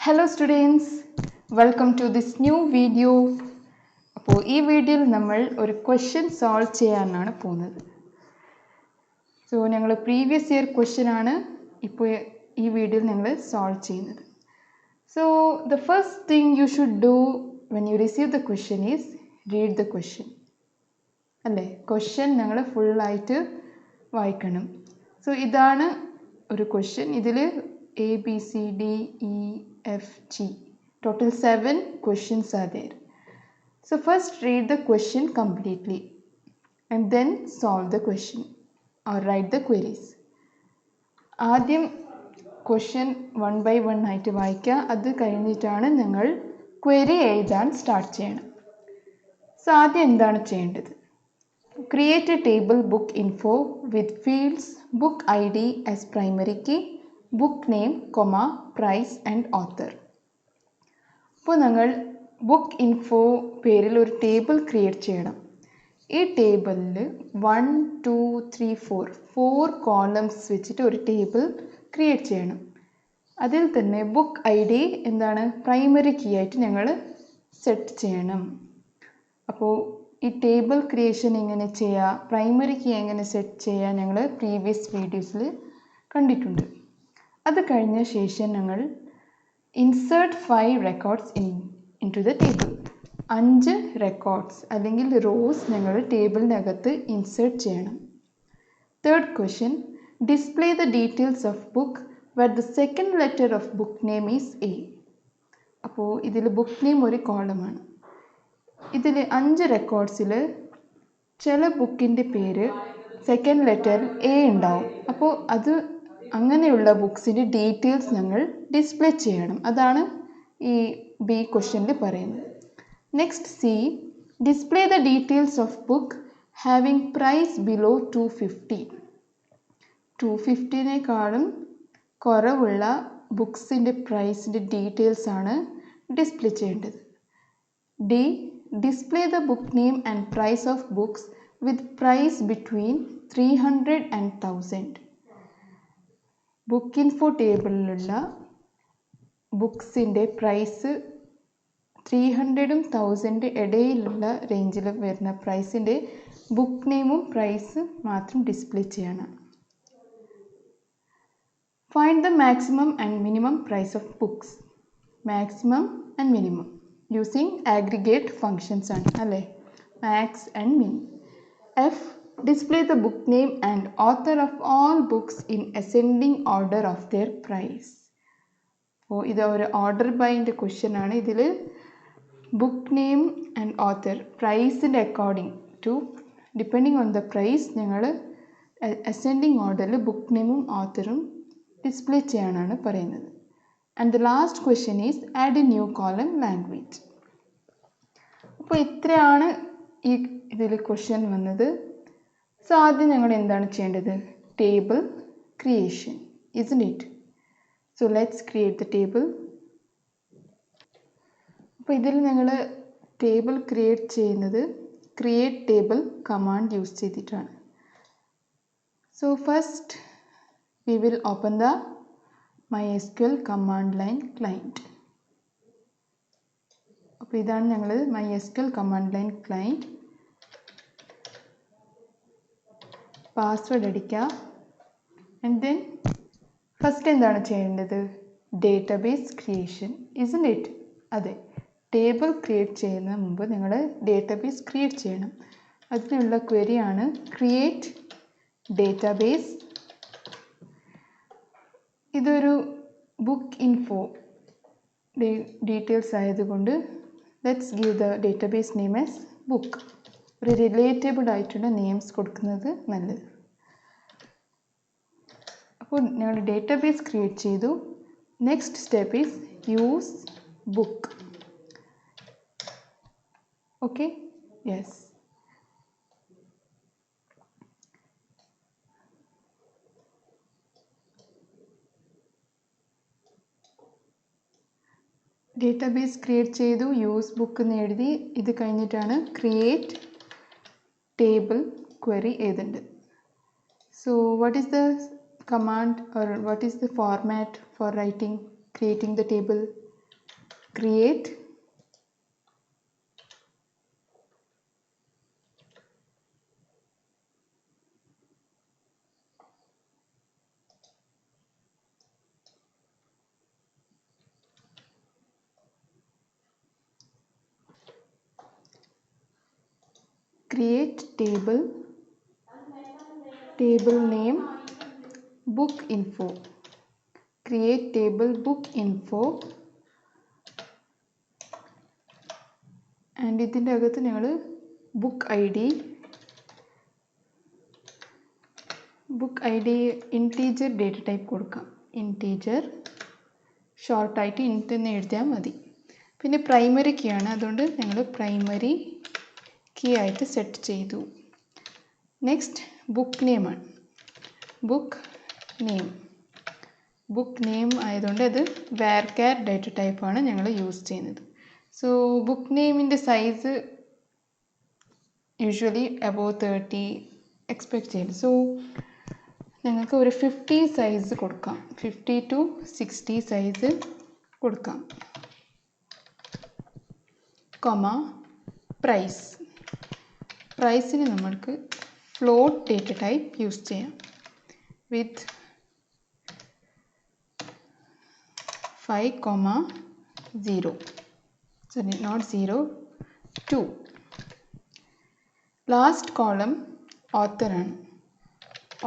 Hello students, welcome to this new video. അപ്പോൾ ഈ വീഡിയോയിൽ നമ്മൾ ഒരു ക്വസ്റ്റ്യൻ സോൾവ് ചെയ്യാനാണ് പോകുന്നത്. സോ ഞങ്ങൾ പ്രീവിയസ് ഇയർ ക്വസ്റ്റ്യൻ ആണ് ഇപ്പോൾ ഈ വീഡിയോയിൽ ഞങ്ങൾ സോൾവ് ചെയ്യുന്നത്. So the first thing you should do when you receive the question is read the question. അല്ലേ, ക്വസ്റ്റ്യൻ ഞങ്ങൾ ഫുള്ളായിട്ട് വായിക്കണം. സോ ഇതാണ് ഒരു ക്വസ്റ്റ്യൻ. ഇതിൽ A, B, C, D, E, F, G. Total 7 questions are there. So first read the question completely and then solve the question or write the queries. ആദ്യം question 1 by 1 ആയിട്ട് വായിക്കുക. അത് കഴിഞ്ഞിട്ടാണ് നിങ്ങൾ ക്വറി എഴുതാൻ സ്റ്റാർട്ട് ചെയ്യണം. So ആദ്യം എന്താണ് ചെയ്യേണ്ടത്? Create a table book info with fields book ID as primary key, book name, price and author. അപ്പോൾ ഞങ്ങൾ ബുക്ക് ഇൻഫോ പേരിൽ ഒരു ടേബിൾ ക്രിയേറ്റ് ചെയ്യണം. ഈ ടേബിളിൽ 1, 2, 3, 4 കോളംസ് വെച്ചിട്ട് ഒരു ടേബിൾ ക്രിയേറ്റ് ചെയ്യണം. അതിൽ തന്നെ ബുക്ക് ID എന്താണ്, പ്രൈമറി കീ ആയിട്ട് ഞങ്ങൾ സെറ്റ് ചെയ്യണം. അപ്പോൾ ഈ ടേബിൾ ക്രിയേഷൻ എങ്ങനെ ചെയ്യുക, പ്രൈമറി കീ എങ്ങനെ സെറ്റ് ചെയ്യുക, ഞങ്ങൾ പ്രീവിയസ് വീഡിയോസിൽ കണ്ടിട്ടുണ്ട്. അത് കഴിഞ്ഞ ശേഷം ഞങ്ങൾ insert 5 records into the table. 5 records അല്ലെങ്കിൽ റോസ് ഞങ്ങൾ ടേബിളിനകത്ത് ഇൻസേർട്ട് ചെയ്യണം. Third question, display the details of book where the second letter of book name is A. അപ്പോൾ ഇതിൽ ബുക്ക് നെയിം ഒരു കോളമാണ്. ഇതിൽ 5 റെക്കോർഡ്സിൽ ചില ബുക്കിൻ്റെ പേര് സെക്കൻഡ് ലെറ്റർ A ഉണ്ടാവും. അപ്പോൾ അത് അങ്ങനെയുള്ള ബുക്സിൻ്റെ ഡീറ്റെയിൽസ് ഞങ്ങൾ ഡിസ്പ്ലേ ചെയ്യണം. അതാണ് ഈ B ക്വസ്റ്റ്യനിൽ പറയുന്നത്. Next C, display the details of book having price below 250. 250നേക്കാളും കുറവുള്ള ബുക്സിൻ്റെ പ്രൈസിൻ്റെ ഡീറ്റെയിൽസ് ആണ് ഡിസ്പ്ലേ ചെയ്യേണ്ടത്. D, display the book name and price of books with price between 300 and 1000. Book info ടേബിളിലുള്ള ബുക്സിൻ്റെ പ്രൈസ് 300 ഉം 1000 ഇടയിലുള്ള റേഞ്ചിൽ വരുന്ന പ്രൈസിൻ്റെ ബുക്ക് നെയിമും പ്രൈസ് മാത്രം ഡിസ്പ്ലേ ചെയ്യണം. Find the maximum and minimum price of books. Maximum and minimum using aggregate functions ആണ് അല്ലേ, മാക്സ് ആൻഡ് മിൻ. F, display the book name and author of all books in ascending order of their price. അപ്പോൾ ഇത് ഒരു order ബൈൻ്റെ question ആണ്. ഇതിൽ book name and author പ്രൈസിൻ്റെ according to depending on the price ഞങ്ങൾ അസെൻഡിങ് ഓർഡറിൽ book നെയിമും ഓത്തറും ഡിസ്പ്ലേ ചെയ്യാനാണ് പറയുന്നത്. And the last question is add a new column language. അപ്പോൾ ഇത്രയാണ് ഈ ഇതിൽ ക്വസ്റ്റ്യൻ വന്നത്. സോ ആദ്യം ഞങ്ങൾ എന്താണ് ചെയ്യേണ്ടത്? Table creation, isn't it? So let's create the table. അപ്പോൾ ഇതിൽ ഞങ്ങൾ ടേബിൾ ക്രിയേറ്റ് ചെയ്യുന്നത് ക്രിയേറ്റ് ടേബിൾ കമാൻഡ് യൂസ് ചെയ്തിട്ടാണ്. So first we will open the MySQL command line client. അപ്പോൾ ഇതാണ് ഞങ്ങൾ MySQL command line client. Password അടിക്കുക. ആൻഡ് ദെൻ ഫസ്റ്റ് എന്താണ് ചെയ്യേണ്ടത്? Database creation, isn't it? അതെ, ടേബിൾ ക്രിയേറ്റ് ചെയ്യുന്ന മുമ്പ് നിങ്ങൾ ഡേറ്റാബേസ് ക്രിയേറ്റ് ചെയ്യണം. അതിനുള്ള ക്വരിയാണ് ക്രിയേറ്റ് ഡേറ്റാബേസ്. ഇതൊരു ബുക്ക് ഇൻഫോ ഡീറ്റെയിൽസ് ആയതുകൊണ്ട് let's give the database name as book. ഒരു റിലേറ്റബിൾ ആയിട്ടുള്ള നെയിംസ് കൊടുക്കുന്നത് നല്ലത്. അപ്പോൾ ഞങ്ങൾ ഡേറ്റാബേസ് ക്രിയേറ്റ് ചെയ്തു. Next step is use book. Okay, yes. Database create ചെയ്തു, യൂസ് ബുക്ക് എന്ന് എഴുതി. ഇത് കഴിഞ്ഞിട്ടാണ് ക്രിയേറ്റ് ടേബിൾ ക്വറി എഴുതേണ്ടത്. So what is the command or what is the format for creating the table? create table name book info. Create table book info and ഇതിൻ്റെ അകത്ത് ഞങ്ങൾ book I D integer data type കൊടുക്കാം. Integer ഷോർട്ടായിട്ട് ഇൻറ്റ് എന്ന് എഴുതിയാൽ മതി. പിന്നെ primary key ആണ്, അതുകൊണ്ട് ഞങ്ങൾ പ്രൈമറി കീ ആയിട്ട് സെറ്റ് ചെയ്തു. നെക്സ്റ്റ് ബുക്ക് നെയിമാണ്. ബുക്ക് നെയിം ആയതുകൊണ്ട് അത് varchar ഡേറ്റ ടൈപ്പാണ് ഞങ്ങൾ യൂസ് ചെയ്യുന്നത്. സോ ബുക്ക് നെയിമിൻ്റെ സൈസ് യൂഷ്വലി അബോവ് 30 എക്സ്പെക്റ്റ് ചെയ്യും. സോ ഞങ്ങൾക്ക് ഒരു 50 സൈസ് കൊടുക്കാം, 50 to 60 സൈസ് കൊടുക്കാം. പ്രൈസിന് നമ്മൾക്ക് ഫ്ലോട്ട് ഡേറ്റ ടൈപ്പ് യൂസ് ചെയ്യാം with 5,0 sorry not 0 2. Last column ഓത്തറാണ്.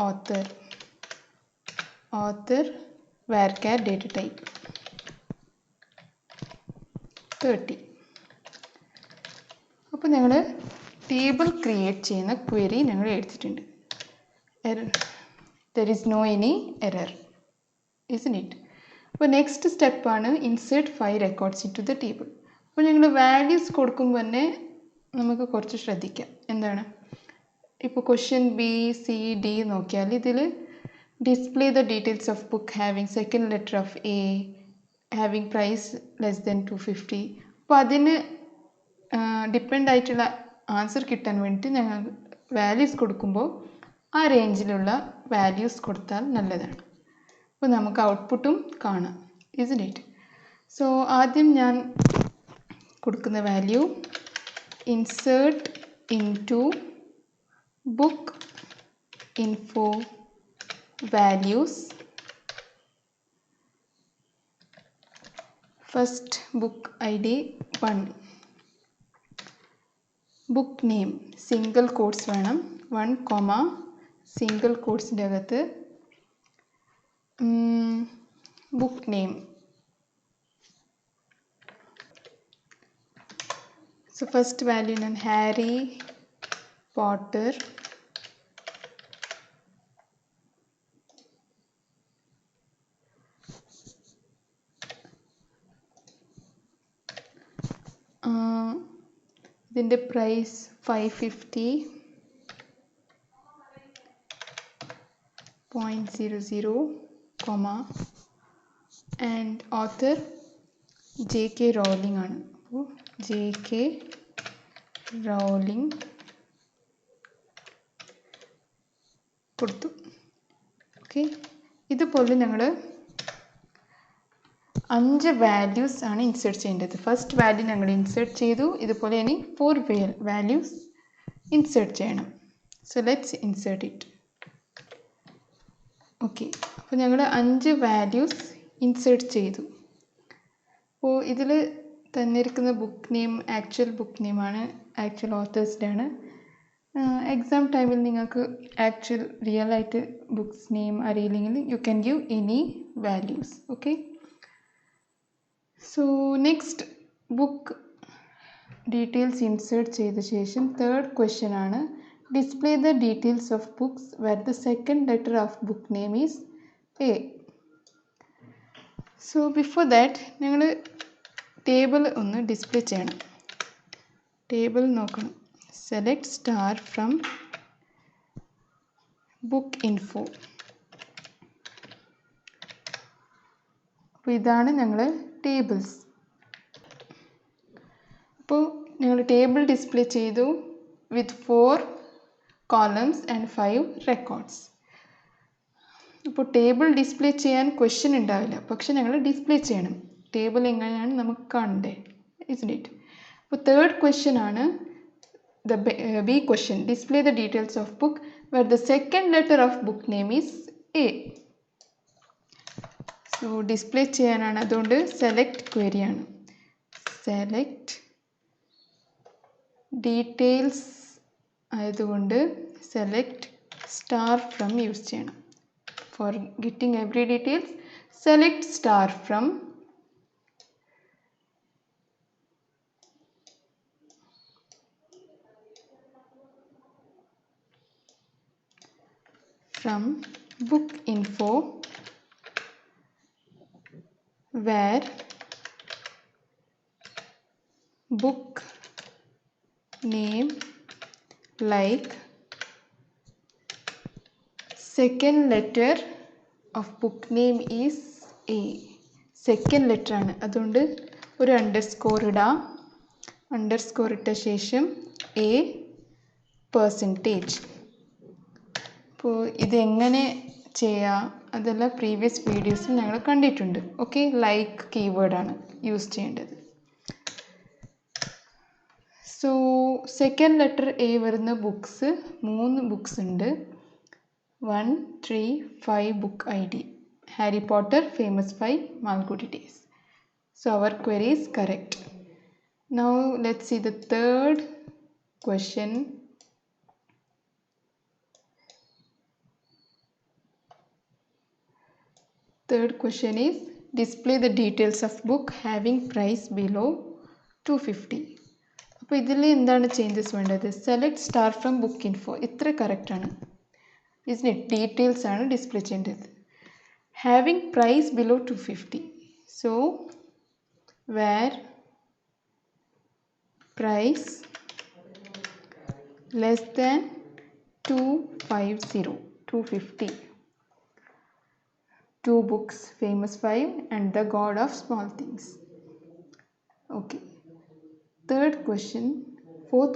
Author varchar data type 30. അപ്പോൾ ഞങ്ങൾ ടേബിൾ ക്രിയേറ്റ് ചെയ്യുന്ന ക്വറി ഞങ്ങൾ എടുത്തിട്ടുണ്ട്. there is no any error, isn't it? അപ്പോൾ നെക്സ്റ്റ് സ്റ്റെപ്പാണ് insert 5 records into the table. അപ്പോൾ ഞങ്ങൾ വാല്യൂസ് കൊടുക്കുമ്പോൾ തന്നെ നമുക്ക് കുറച്ച് ശ്രദ്ധിക്കാം. എന്താണ്, ഇപ്പോൾ ക്വസ്റ്റ്യൻ BCD നോക്കിയാൽ ഇതിൽ display the details of book having second letter of A, having price less than 250. അപ്പോൾ അതിന് ഡിപ്പെൻഡ് ആയിട്ടുള്ള ആൻസർ കിട്ടാൻ വേണ്ടി ഞങ്ങൾ വാല്യൂസ് കൊടുക്കുമ്പോൾ ആ റേഞ്ചിലുള്ള വാല്യൂസ് കൊടുത്താൽ നല്ലതാണ്. അപ്പോൾ നമുക്ക് ഔട്ട്പുട്ടും കാണാം, isn't it? സോ ആദ്യം ഞാൻ കൊടുക്കുന്ന value insert into book info values. First book ID 1. Book name single quotes വേണം, 1, സിംഗിൾ കോട്ട്സിൻ്റെ അകത്ത് book name. So first value ഞാൻ ഹാരി പോട്ടർ ഇതിൻ്റെ price 550.00, and author JK Rowling ആണ്. അപ്പോൾ JK റോളിംഗ് കൊടുത്തു. ഓക്കെ, ഇതുപോലെ ഞങ്ങൾ 5 വാല്യൂസ് ആണ് ഇൻസേർട്ട് ചെയ്യേണ്ടത്. ഫസ്റ്റ് വാല്യൂ ഞങ്ങൾ ഇൻസേർട്ട് ചെയ്തു, ഇതുപോലെ ഇനി 4 വാല്യൂസ് ഇൻസേർട്ട് ചെയ്യണം. So let's insert it. Okay, അപ്പോൾ ഞങ്ങൾ 5 വാല്യൂസ് ഇൻസേർട്ട് ചെയ്തു. അപ്പോൾ ഇതിൽ തന്നിരിക്കുന്ന ബുക്ക് നെയിം ആക്ച്വൽ ബുക്ക് നെയിമാണ്, ആക്ച്വൽ ഓത്തേഴ്സിൻ്റെ ആണ്. എക്സാം ടൈമിൽ നിങ്ങൾക്ക് ആക്ച്വൽ റിയൽ ആയിട്ട് ബുക്സ് നെയിം അറിയില്ലെങ്കിൽ you can give any values. Okay, so next book details insert ചെയ്ത ശേഷം തേർഡ് ക്വസ്റ്റ്യൻ ആണ് display the details of books where the second letter of book name is A. So before that ഞങ്ങൾ table ഒന്ന് display ചെയ്യണം. Table നോക്കണം, select star from book info. അപ്പോൾ ഇതാണ് ഞങ്ങൾ ടേബിൾസ്. അപ്പോൾ ഞങ്ങൾ ടേബിൾ ഡിസ്പ്ലേ ചെയ്തു വിത്ത് 4 columns ആൻഡ് 5 records. ഇപ്പോൾ ടേബിൾ ഡിസ്പ്ലേ ചെയ്യാൻ ക്വസ്റ്റ്യൻ ഉണ്ടാവില്ല, പക്ഷെ ഞങ്ങൾ ഡിസ്പ്ലേ ചെയ്യണം. ടേബിൾ എങ്ങനെയാണ് നമുക്ക് കാണണ്ടേ, isn't it? അപ്പോൾ തേർഡ് ക്വസ്റ്റ്യൻ ആണ് the B question. Display the details of book where the second letter of book name is A. So display ചെയ്യാനാണ്, അതുകൊണ്ട് select query ആണ്. Select details ആയതുകൊണ്ട് select star from യൂസ് ചെയ്യണം. For getting every details, select star from book info where book name like second letter of book name is A. Second letter ആണ്, അതുകൊണ്ട് ഒരു underscore ഇടാം. Underscore ഇട്ട ശേഷം A%. അപ്പോൾ ഇതെങ്ങനെ ചെയ്യാം അതെല്ലാം പ്രീവിയസ് വീഡിയോസിൽ ഞങ്ങൾ കണ്ടിട്ടുണ്ട്. ഓക്കെ, ലൈക്ക് കീവേഡാണ് യൂസ് ചെയ്യേണ്ടത്. സോ സെക്കൻഡ് ലെറ്റർ A വരുന്ന ബുക്സ് 3 ബുക്സ് ഉണ്ട്. 1, 3, 5 book ID. Harry Potter, Famous 5, Malgudi Days. So our query is correct. Now let's see the third question. Third question is display the details of book having price below 250. അപ്പോൾ ഇതിൽ എന്താണ് changes വേണ്ടത്? Select star from book info, ഇത്ര correct ആണ്. isn't it? Details ആണ് display ചെയ്യേണ്ടത്. having price below 250. So where price less than 250. 2 books, Famous 5 and The God of Small Things. Okay. Fourth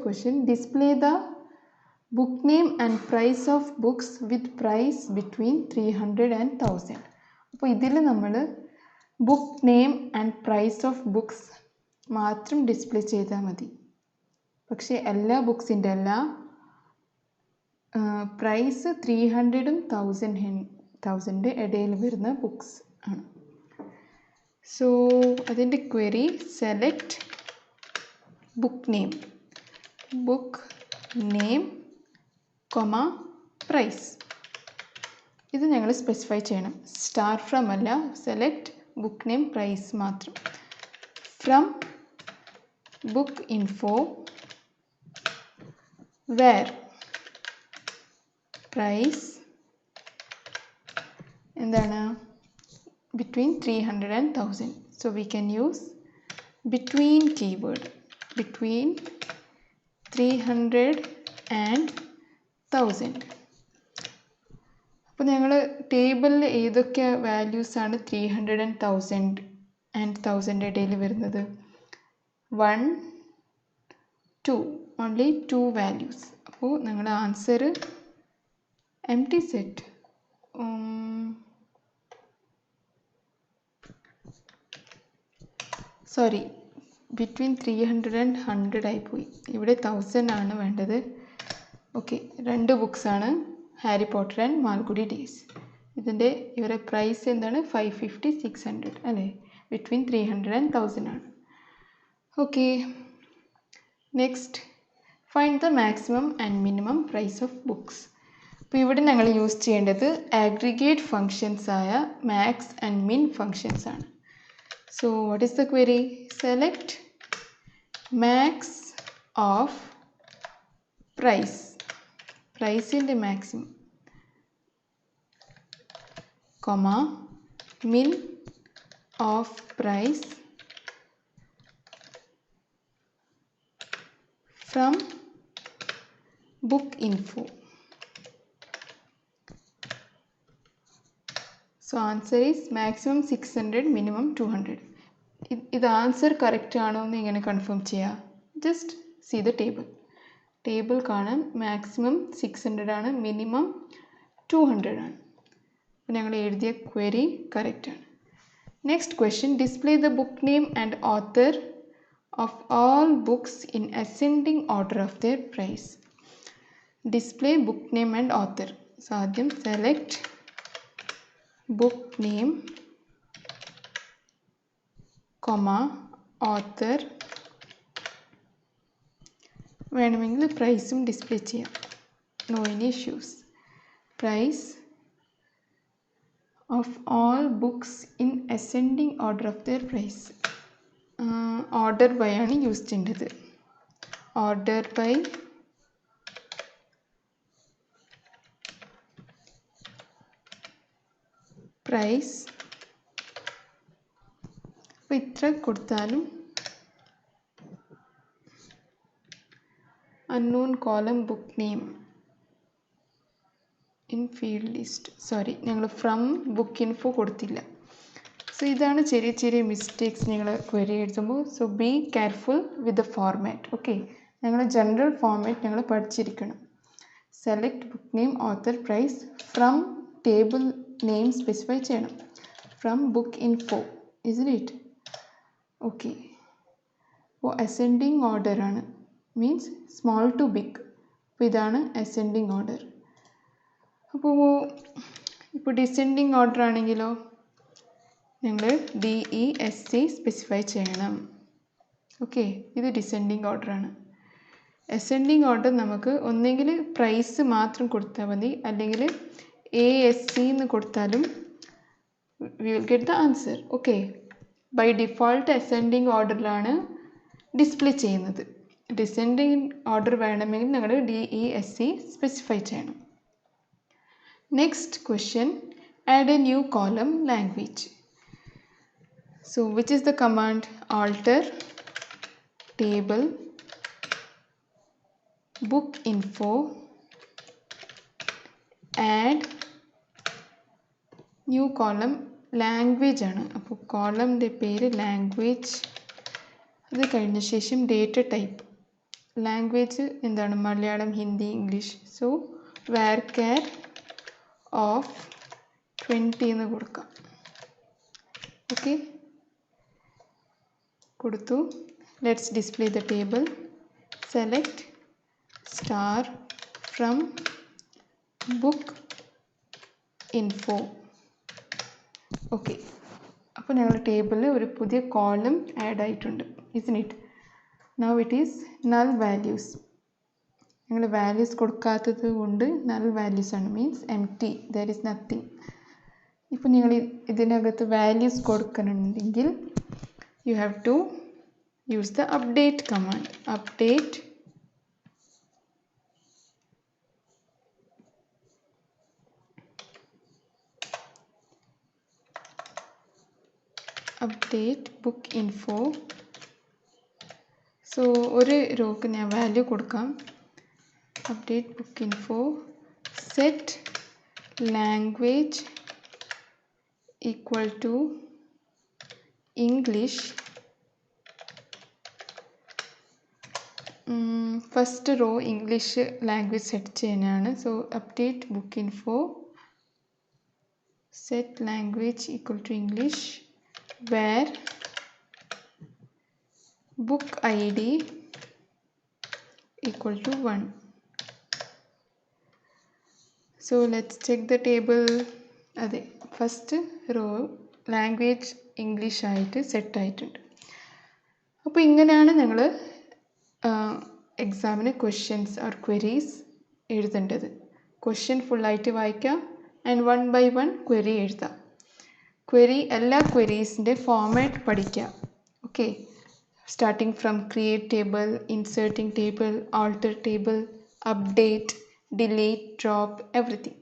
question, display the book name and price of books with price between 300 and 1000. അപ്പോൾ ഇതിൽ നമ്മൾ book name and price of books മാത്രം display ചെയ്താൽ മതി. പക്ഷേ എല്ലാ ബുക്സിൻ്റെ price 300-ഉം 1000 ഇടയിൽ വരുന്ന ബുക്സ് ആണ്. സോ അതിൻ്റെ query select book name price. ഇത് ഞങ്ങൾ സ്പെസിഫൈ ചെയ്യണം. സ്റ്റാർ ഫ്രം അല്ല, സെലക്ട് ബുക്ക് നെയിം പ്രൈസ് മാത്രം. From book info where price എന്താണ്? between 300 and 1000. So we can use between keyword, between 300 and 1000. അപ്പോൾ ഞങ്ങൾ ടേബിളിൽ ഏതൊക്കെ വാല്യൂസാണ് 300 and 1000 ഇടയിൽ വരുന്നത്? 1, 2, ഓൺലി 2 വാല്യൂസ്. അപ്പോൾ നിങ്ങളുടെ answer empty set. Sorry, between 300 and 100 ആയിപ്പോയി. ഇവിടെ 1000 ആണ് വേണ്ടത്. ഓക്കെ, 2 ബുക്സാണ്, Harry Potter and Malgudi Days. ഇവരുടെ പ്രൈസ് എന്താണ്? 550, 600 അല്ലേ? ബിറ്റ്വീൻ 300 and 1000 ആണ്. Okay, next find the maximum and minimum price of books. അപ്പോൾ ഇവിടെ ഞങ്ങൾ യൂസ് ചെയ്യേണ്ടത് ആഗ്രിഗേറ്റ് ഫങ്ഷൻസ് ആയ മാക്സ് ആൻഡ് മിൻ ഫങ്ഷൻസ് ആണ്. So what is the query? Select max of price in the maximum, comma min of price from book info. So answer is maximum 600, minimum 200. ഇത് answer correct ആണോ എന്ന് ഇങ്ങനെ confirm ചെയ്യുക? Just see the table കാണാൻ. Maximum 600 ആണ്, minimum 200 ആണ്. അപ്പോൾ ഞങ്ങൾ എഴുതിയ ക്വറി കറക്റ്റ് ആണ്. Next question, display the book name and author of all books in ascending order of their price. Display book name and author. So ആദ്യം select book name, comma, author. വേണമെങ്കിൽ പ്രൈസും display ചെയ്യാം. No any issues. Price of all books in ascending order of their price. Order by ആണ് use ചെയ്യേണ്ടത്. Order by price. അപ്പോൾ ഇത്ര കൊടുത്താലും unknown column book name in field list. Sorry, ഞങ്ങൾ from book info കൊടുത്തില്ല. So ഇതാണ് ചെറിയ ചെറിയ മിസ്റ്റേക്സ് നിങ്ങൾ ക്വറി എഴുതുമ്പോൾ. So be careful with the format. Okay, ഞങ്ങൾ ജനറൽ ഫോർമാറ്റ് ഞങ്ങൾ പഠിച്ചിരിക്കണം. Select book name, author, price. From table name specify ചെയ്യണം. From book info, isn't it? Okay, അപ്പോൾ അസെൻഡിങ് ഓർഡർ ആണ്, മീൻസ് സ്മോൾ ടു ബിഗ്. അപ്പോൾ ഇതാണ് ascending order. ഇപ്പോൾ descending order ആണെങ്കിലോ ഞങ്ങൾ DESC സ്പെസിഫൈ ചെയ്യണം. ഓക്കെ, ഇത് ഡിസെൻഡിങ് ഓർഡർ ആണ്. അസെൻഡിങ് ഓർഡർ നമുക്ക് ഒന്നെങ്കിൽ പ്രൈസ് മാത്രം കൊടുത്താൽ മതി, അല്ലെങ്കിൽ ASC എന്ന് കൊടുത്താലും we will get the answer. Okay, by default ascending ഓർഡറിലാണ് ഡിസ്പ്ലേ ചെയ്യുന്നത്. ഡിസെൻഡിങ് ഓർഡർ വേണമെങ്കിൽ ഞങ്ങൾ DESC സ്പെസിഫൈ ചെയ്യണം. Next question, add a new column, language. So which is the command? Alter table book info, add new column, language ആണ്. അപ്പോൾ കോളമിൻ്റെ പേര് language. അത് കഴിഞ്ഞ ശേഷം ഡേറ്റ ടൈപ്പ്. ലാംഗ്വേജ് എന്താണ്? Malayalam, Hindi, English. So varchar of 20 എന്ന് കൊടുക്കാം. ഓക്കെ, കൊടുത്തു. Let's display the table. Select star from book info. Okay, അപ്പോൾ ഞങ്ങളുടെ ടേബിളിൽ ഒരു പുതിയ കോളം ആഡ് ആയിട്ടുണ്ട്. Isn't it? Now it is null values. ഞങ്ങൾ വാല്യൂസ് കൊടുക്കാത്തത് കൊണ്ട് നൾ വാല്യൂസ് ആണ്, means empty, there is nothing. ഇപ്പോൾ നിങ്ങൾ ഇതിനകത്ത് വാല്യൂസ് കൊടുക്കണമെങ്കിൽ you have to use the update command. Update book info. So ഒരു റോക്ക് ഞാൻ വാല്യൂ കൊടുക്കാം. update book info, set language equal to English. First row English language set ചെയ്യാനാണ്. So update book info, set language equal to English, where book ID equal to 1. So let's check the table. അതെ, first row language English ആയിട്ട് set ആയിട്ടുണ്ട്. അപ്പോൾ ഇങ്ങനെയാണ് ഞങ്ങൾ എക്സാമിന് questions or queries എഴുതേണ്ടത്. Question ഫുള്ളായിട്ട് വായിക്കാം ആൻഡ് 1 by 1 ക്വരി എഴുതാം. എല്ലാ ക്വരീസിൻ്റെ ഫോമാറ്റ് പഠിക്കാം. Okay, starting from create table, inserting table, alter table, update, delete, drop, everything.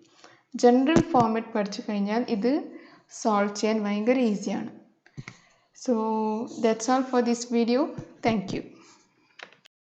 General format പഠിച്ചു കഴിഞ്ഞാൽ ഇത് സോൾവ് ചെയ്യാൻ ഭയങ്കര ഈസിയാണ്. So that's all for this video. Thank you.